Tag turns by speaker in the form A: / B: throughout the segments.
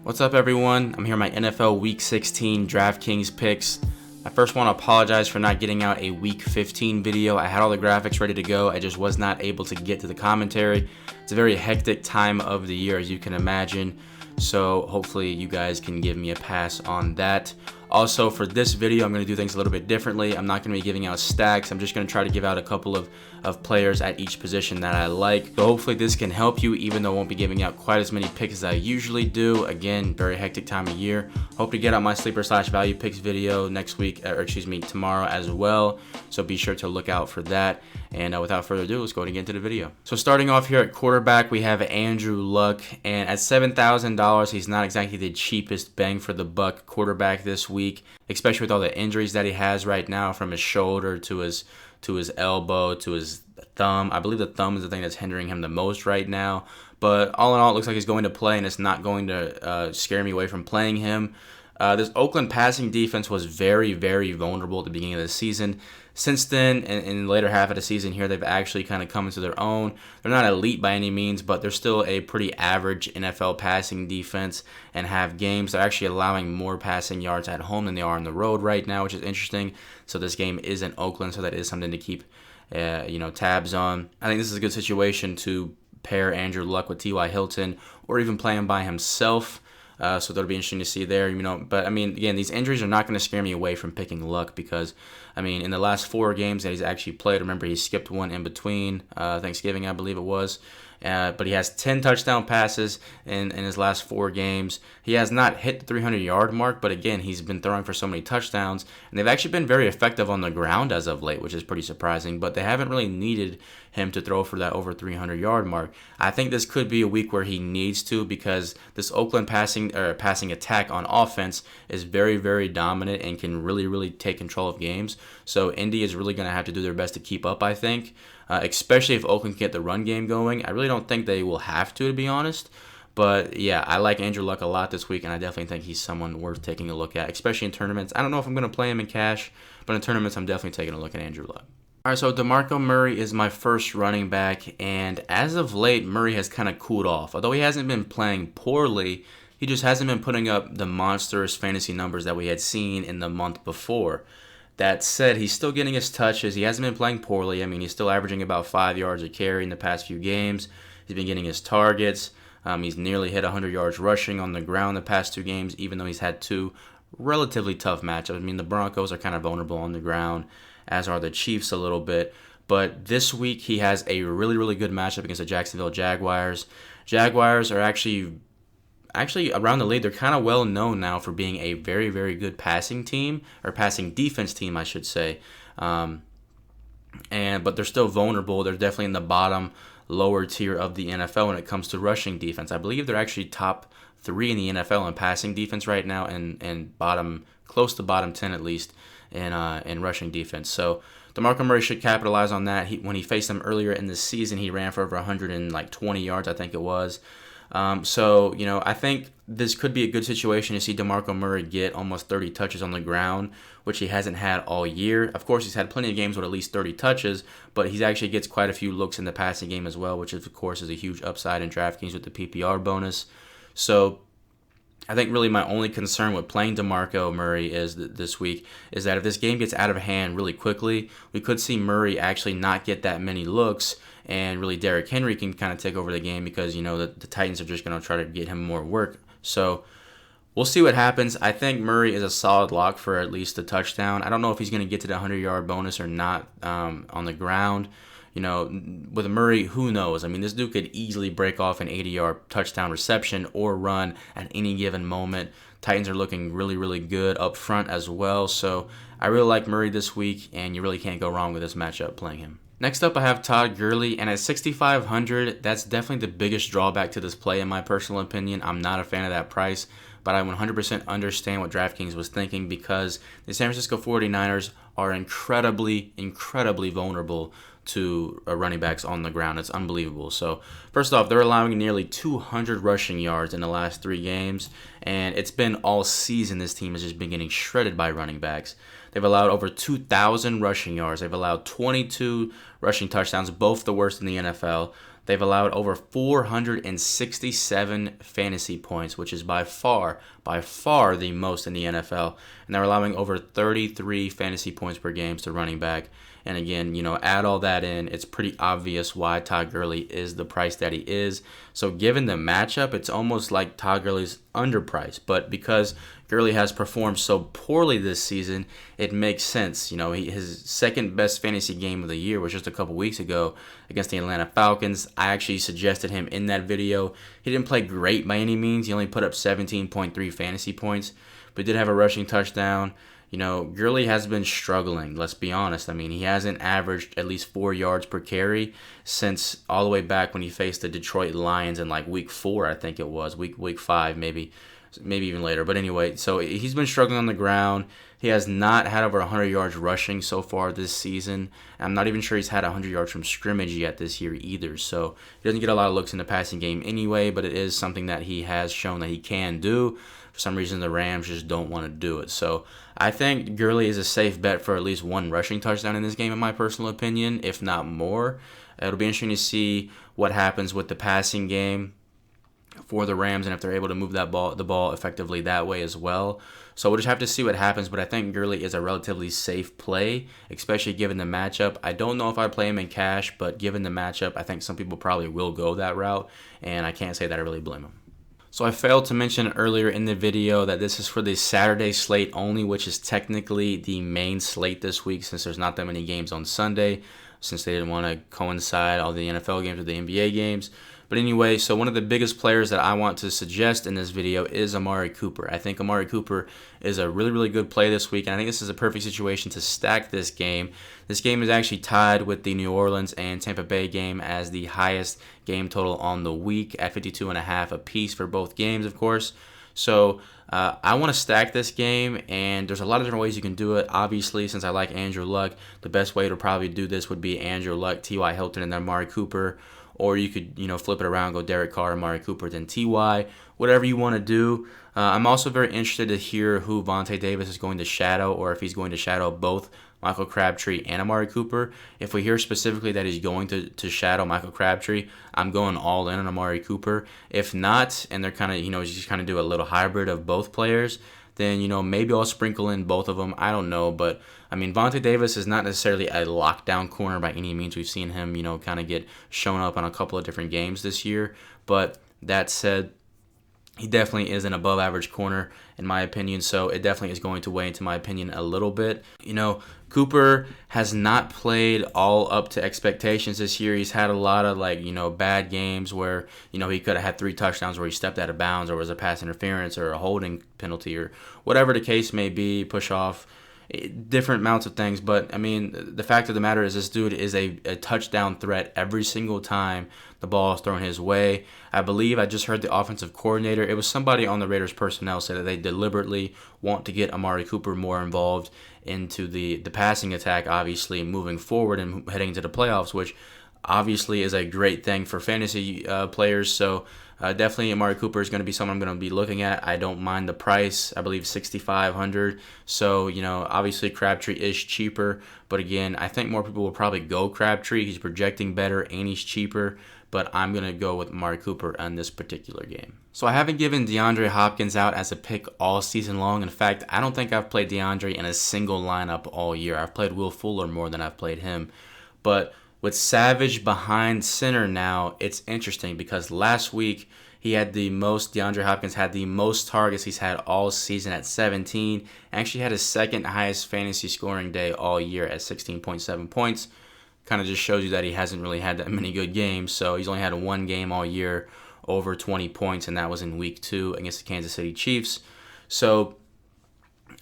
A: What's up, everyone? I'm here with my NFL Week 16 DraftKings picks. I first want to apologize for not getting out a Week 15 video. I had all the graphics ready to go. I just was not able to get to the commentary. It's a very hectic time of the year, as you can imagine. So hopefully you guys can give me a pass on that. Also, for this video, I'm going to do things a little bit differently. I'm not going to be giving out stacks. I'm just going to try to give out a couple of players at each position that I like. So hopefully this can help you, even though I won't be giving out quite as many picks as I usually do. Again, very hectic time of year. Hope to get out my sleeper/value picks video next week, tomorrow as well. So be sure to look out for that. And without further ado, let's go ahead and get into the video. So starting off here at quarterback, we have Andrew Luck. And at $7,000, he's not exactly the cheapest bang for the buck quarterback this week, especially with all the injuries that he has right now, from his shoulder to his elbow to his thumb. I believe the thumb is the thing that's hindering him the most right now. But all in all, it looks like he's going to play, and it's not going to scare me away from playing him. This Oakland passing defense was very, very vulnerable at the beginning of the season. Since then, in the later half of the season here, they've actually kind of come into their own. They're not elite by any means, but they're still a pretty average NFL passing defense and have games. They're actually allowing more passing yards at home than they are on the road right now, which is interesting. So this game is in Oakland, so that is something to keep tabs on. I think this is a good situation to pair Andrew Luck with T.Y. Hilton, or even play him by himself. So that'll be interesting to see there, But, I mean, again, these injuries are not going to scare me away from picking Luck because, I mean, in the last 4 games that he's actually played, remember he skipped one in between Thanksgiving, I believe it was. But he has 10 touchdown passes in his last 4 games. He has not hit the 300-yard mark, but again, he's been throwing for so many touchdowns. And they've actually been very effective on the ground as of late, which is pretty surprising. But they haven't really needed him to throw for that over 300-yard mark. I think this could be a week where he needs to, because this Oakland passing attack on offense is very, very dominant and can really, really take control of games. So Indy is really going to have to do their best to keep up, I think. Especially if Oakland can get the run game going. I really don't think they will have to be honest. But, yeah, I like Andrew Luck a lot this week, and I definitely think he's someone worth taking a look at, especially in tournaments. I don't know if I'm going to play him in cash, but in tournaments, I'm definitely taking a look at Andrew Luck. All right, so DeMarco Murray is my first running back, and as of late, Murray has kind of cooled off. Although he hasn't been playing poorly, he just hasn't been putting up the monstrous fantasy numbers that we had seen in the month before. That said, he's still getting his touches. He hasn't been playing poorly. I mean, he's still averaging about 5 yards a carry in the past few games. He's been getting his targets. He's nearly hit 100 yards rushing on the ground the past 2 games, even though he's had 2 relatively tough matchups. I mean, the Broncos are kind of vulnerable on the ground, as are the Chiefs a little bit. But this week, he has a really, really good matchup against the Jacksonville Jaguars. Jaguars are actually around the league, they're kind of well known now for being a very, very good passing team, or passing defense team, I should say. But they're still vulnerable. They're definitely in the lower tier of the NFL when it comes to rushing defense. I believe they're actually top 3 in the NFL in passing defense right now, and close to bottom 10 at least in rushing defense. So DeMarco Murray should capitalize on that. When he faced them earlier in the season, he ran for over 120 yards, I think it was. I think this could be a good situation to see DeMarco Murray get almost 30 touches on the ground, which he hasn't had all year. Of course, he's had plenty of games with at least 30 touches, but he actually gets quite a few looks in the passing game as well, which of course is a huge upside in DraftKings with the PPR bonus. So I think really my only concern with playing DeMarco Murray this week is that if this game gets out of hand really quickly, we could see Murray actually not get that many looks, and really Derrick Henry can kind of take over the game because, the Titans are just going to try to get him more work. So we'll see what happens. I think Murray is a solid lock for at least a touchdown. I don't know if he's going to get to the 100-yard bonus or not on the ground. With Murray, who knows? I mean, this dude could easily break off an 80-yard touchdown reception or run at any given moment. Titans are looking really, really good up front as well. So I really like Murray this week, and you really can't go wrong with this matchup playing him. Next up, I have Todd Gurley, and at $6,500, that's definitely the biggest drawback to this play in my personal opinion. I'm not a fan of that price, but I 100% understand what DraftKings was thinking, because the San Francisco 49ers are incredibly, incredibly vulnerable to running backs on the ground. It's unbelievable. So first off, they're allowing nearly 200 rushing yards in the last 3 games, and it's been all season this team has just been getting shredded by running backs. They've allowed over 2,000 rushing yards. They've allowed 22 rushing touchdowns, both the worst in the NFL. They've allowed over 467 fantasy points, which is by far the most in the NFL. And they're allowing over 33 fantasy points per game to running back. And again, add all that in, it's pretty obvious why Todd Gurley is the price that he is. So given the matchup, it's almost like Todd Gurley's underpriced. But because Gurley has performed so poorly this season, it makes sense. His second best fantasy game of the year was just a couple weeks ago against the Atlanta Falcons. I actually suggested him in that video. He didn't play great by any means. He only put up 17.3 fantasy points, but did have a rushing touchdown. Gurley has been struggling, let's be honest. I mean, he hasn't averaged at least 4 yards per carry since all the way back when he faced the Detroit Lions in like week 4, I think it was, week 5 maybe even later. But anyway, so he's been struggling on the ground. He has not had over 100 yards rushing so far this season. I'm not even sure he's had 100 yards from scrimmage yet this year either. So he doesn't get a lot of looks in the passing game anyway, but it is something that he has shown that he can do. For some reason, the Rams just don't want to do it. So I think Gurley is a safe bet for at least one rushing touchdown in this game, in my personal opinion, if not more. It'll be interesting to see what happens with the passing game for the Rams and if they're able to move the ball effectively that way as well. So we'll just have to see what happens, but I think Gurley is a relatively safe play, especially given the matchup. I don't know if I'd play him in cash, but given the matchup, I think some people probably will go that route, and I can't say that I really blame him. So I failed to mention earlier in the video that this is for the Saturday slate only, which is technically the main slate this week since there's not that many games on Sunday, since they didn't want to coincide all the NFL games with the NBA games. But anyway, so one of the biggest players that I want to suggest in this video is Amari Cooper. I think Amari Cooper is a really, really good play this week, and I think this is a perfect situation to stack this game. This game is actually tied with the New Orleans and Tampa Bay game as the highest game total on the week at 52.5 apiece for both games, of course. So I want to stack this game, and there's a lot of different ways you can do it. Obviously, since I like Andrew Luck, the best way to probably do this would be Andrew Luck, T.Y. Hilton, and then Amari Cooper. Or you could, flip it around, go Derek Carr, Amari Cooper, then T.Y., whatever you want to do. I'm also very interested to hear who Vontae Davis is going to shadow, or if he's going to shadow both Michael Crabtree and Amari Cooper. If we hear specifically that he's going to shadow Michael Crabtree, I'm going all in on Amari Cooper. If not, and they're kind of, just kind of do a little hybrid of both players, then, maybe I'll sprinkle in both of them. I don't know, but, I mean, Vontae Davis is not necessarily a lockdown corner by any means. We've seen him, kind of get shown up on a couple of different games this year. But that said, he definitely is an above-average corner, in my opinion, so it definitely is going to weigh into my opinion a little bit. Cooper has not played all up to expectations this year. He's had a lot of, bad games where, he could have had 3 touchdowns where he stepped out of bounds or was a pass interference or a holding penalty or whatever the case may be, push off, different amounts of things. But, I mean, the fact of the matter is this dude is a touchdown threat every single time the ball is thrown his way. I believe I just heard the offensive coordinator. It was somebody on the Raiders personnel say that they deliberately want to get Amari Cooper more involved into the passing attack, obviously, moving forward and heading into the playoffs, which obviously is a great thing for fantasy players. So definitely Amari Cooper is going to be someone I'm going to be looking at. I don't mind the price. I believe $6,500. So, obviously Crabtree is cheaper. But again, I think more people will probably go Crabtree. He's projecting better and he's cheaper. But I'm going to go with Amari Cooper on this particular game. So I haven't given DeAndre Hopkins out as a pick all season long. In fact, I don't think I've played DeAndre in a single lineup all year. I've played Will Fuller more than I've played him. But with Savage behind center now, it's interesting because last week DeAndre Hopkins had the most targets he's had all season at 17. Actually had his second highest fantasy scoring day all year at 16.7 points. Kind of just shows you that he hasn't really had that many good games. So he's only had one game all year over 20 points, and that was in week 2 against the Kansas City Chiefs. So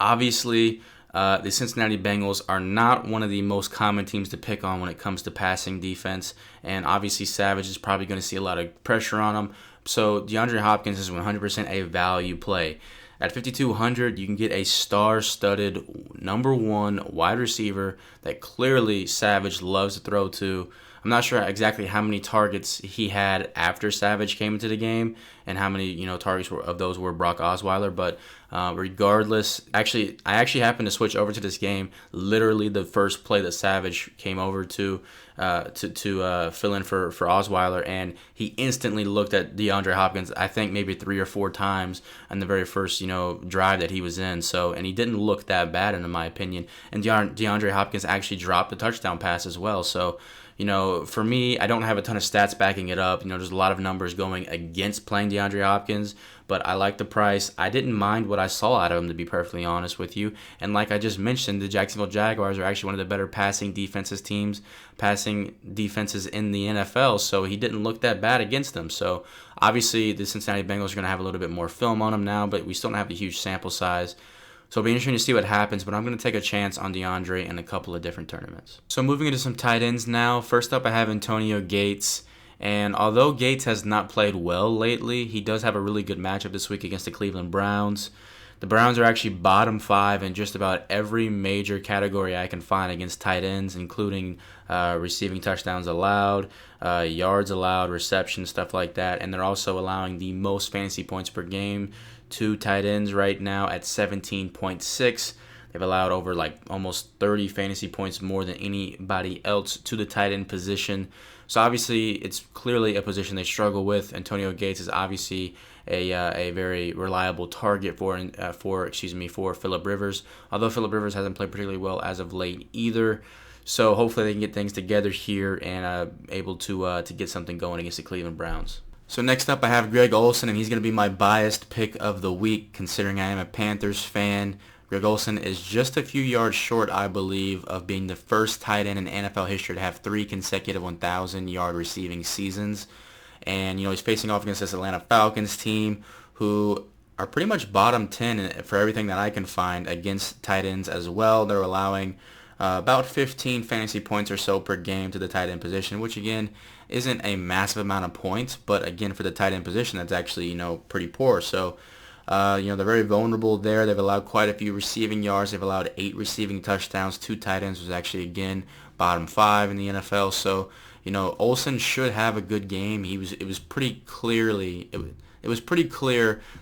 A: obviously the Cincinnati Bengals are not one of the most common teams to pick on when it comes to passing defense, and obviously Savage is probably going to see a lot of pressure on him. So DeAndre Hopkins is 100% a value play. At $5,200, you can get a star-studded number 1 wide receiver that clearly Savage loves to throw to. I'm not sure exactly how many targets he had after Savage came into the game and how many targets of those were Brock Osweiler. But regardless, I actually happened to switch over to this game literally the first play that Savage came over to fill in for Osweiler, and he instantly looked at DeAndre Hopkins, I think maybe 3 or 4 times in the very first drive that he was in. So, and he didn't look that bad in my opinion. And DeAndre Hopkins actually dropped the touchdown pass as well. So, for me, I don't have a ton of stats backing it up. There's a lot of numbers going against playing DeAndre Hopkins, but I like the price. I didn't mind what I saw out of him, to be perfectly honest with you. And like I just mentioned, the Jacksonville Jaguars are actually one of the better passing defenses in the NFL, so he didn't look that bad against them. So obviously the Cincinnati Bengals are going to have a little bit more film on him now, but we still don't have a huge sample size. So it'll be interesting to see what happens, but I'm going to take a chance on DeAndre in a couple of different tournaments. So moving into some tight ends now. First up, I have Antonio Gates. And although Gates has not played well lately, he does have a really good matchup this week against the Cleveland Browns. The Browns are actually bottom 5 in just about every major category I can find against tight ends, including receiving touchdowns allowed, yards allowed, receptions, stuff like that. And they're also allowing the most fantasy points per game to tight ends right now at 17.6. They've allowed over almost 30 fantasy points more than anybody else to the tight end position. So obviously it's clearly a position they struggle with. Antonio Gates is obviously a very reliable target for Phillip Rivers, although Phillip Rivers hasn't played particularly well as of late either. So hopefully they can get things together here and able to get something going against the Cleveland Browns. So next up I have Greg Olsen, and he's going to be my biased pick of the week considering I am a Panthers fan. Greg Olsen is just a few yards short, I believe, of being the first tight end in NFL history to have 3 consecutive 1,000-yard receiving seasons. And, he's facing off against this Atlanta Falcons team who are pretty much bottom 10 for everything that I can find against tight ends as well. They're allowing about 15 fantasy points or so per game to the tight end position, which again isn't a massive amount of points, but again for the tight end position that's actually pretty poor. So they're very vulnerable there. They've allowed quite a few receiving yards. They've allowed 8 receiving touchdowns. 2 tight ends was actually again bottom 5 in the NFL. So Olsen should have a good game. It was pretty clear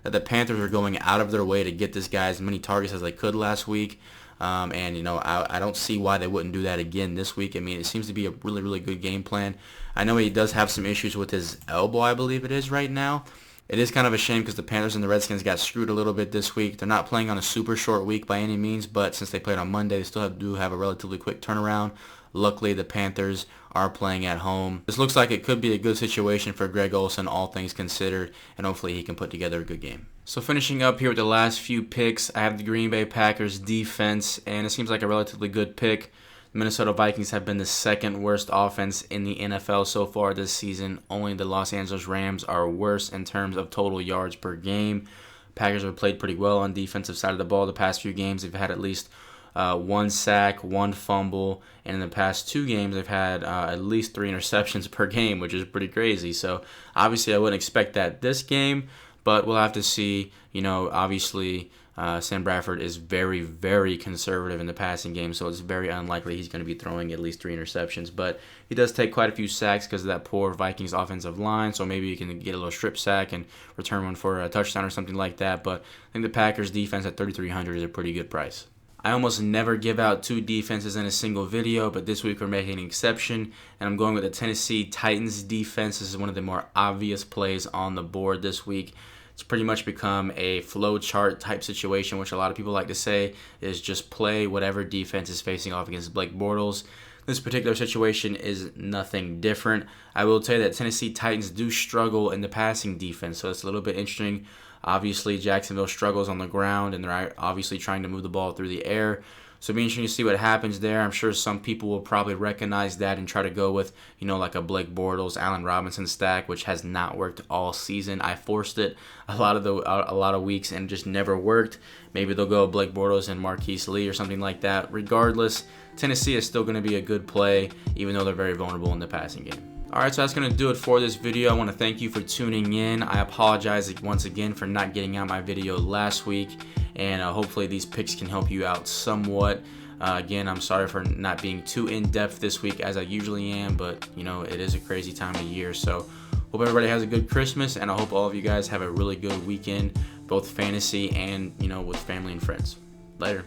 A: that the Panthers were going out of their way to get this guy as many targets as they could last week. I don't see why they wouldn't do that again this week. I mean, it seems to be a really, really good game plan. I know he does have some issues with his elbow, I believe it is right now. It is kind of a shame because the Panthers and the Redskins got screwed a little bit this week. They're not playing on a super short week by any means, but since they played on Monday, they still do have a relatively quick turnaround. Luckily, the Panthers are playing at home. This looks like it could be a good situation for Greg Olsen, all things considered, and hopefully he can put together a good game. So finishing up here with the last few picks, I have the Green Bay Packers defense, and it seems like a relatively good pick. The Minnesota Vikings have been the second worst offense in the NFL so far this season. Only the Los Angeles Rams are worse in terms of total yards per game. Packers have played pretty well on defensive side of the ball the past few games. They've had at least 1 sack, 1 fumble, and in the past 2 games they've had at least 3 interceptions per game, which is pretty crazy. So obviously I wouldn't expect that this game, but we'll have to see. Obviously Sam Bradford is very, very conservative in the passing game, so it's very unlikely he's going to be throwing at least 3 interceptions. But he does take quite a few sacks because of that poor Vikings offensive line, so maybe he can get a little strip sack and return one for a touchdown or something like that. But I think the Packers defense at $3,300 is a pretty good price. I almost never give out 2 defenses in a single video, but this week we're making an exception, and I'm going with the Tennessee Titans defense. This is one of the more obvious plays on the board this week. It's pretty much become a flow chart type situation, which a lot of people like to say is just play whatever defense is facing off against Blake Bortles. This particular situation is nothing different. I will tell you that Tennessee Titans do struggle in the passing defense, so it's a little bit interesting. Obviously, Jacksonville struggles on the ground, and they're obviously trying to move the ball through the air. So it'll be interesting to see what happens there. I'm sure some people will probably recognize that and try to go with, like a Blake Bortles, Allen Robinson stack, which has not worked all season. I forced it a lot of weeks and it just never worked. Maybe they'll go Blake Bortles and Marquise Lee or something like that. Regardless, Tennessee is still going to be a good play, even though they're very vulnerable in the passing game. Alright, so that's going to do it for this video. I want to thank you for tuning in. I apologize once again for not getting out my video last week, and hopefully these picks can help you out somewhat. Again, I'm sorry for not being too in-depth this week as I usually am, but it is a crazy time of year. So hope everybody has a good Christmas, and I hope all of you guys have a really good weekend, both fantasy and with family and friends. Later.